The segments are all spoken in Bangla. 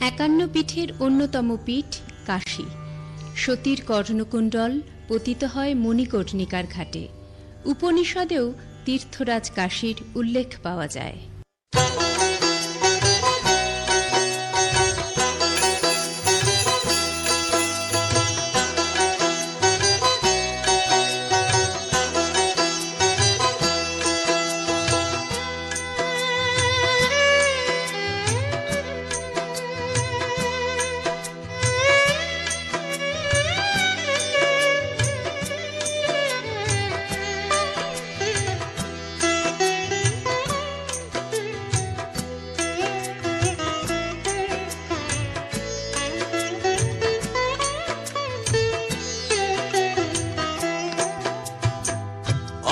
51 পীঠের অন্যতম পীঠ কাশী। সতীর কর্ণকুণ্ডল পতিত হয় মণিকর্ণিকার ঘাটে। উপনিষদেও তীর্থরাজ কাশীর উল্লেখ পাওয়া যায়।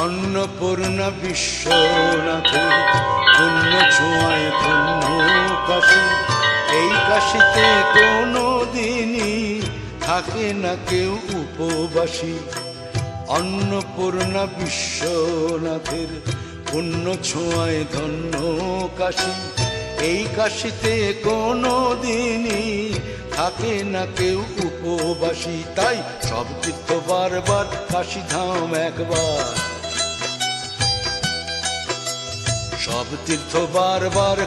অন্নপূর্ণা বিশ্বনাথের পুণ্য ছোঁয়ায় ধন্য কাশী। এই কাশীতে কোনো দিনই থাকে না কেউ উপবাসী। অন্নপূর্ণা বিশ্বনাথের পুণ্য ছোঁয়ায় ধন্য কাশী। এই কাশীতে কোনো দিনই থাকে না কেউ উপবাসী। তাই সব তীর্থ বারবার, কাশী ধাম একবার। সব তীর্থ বারবার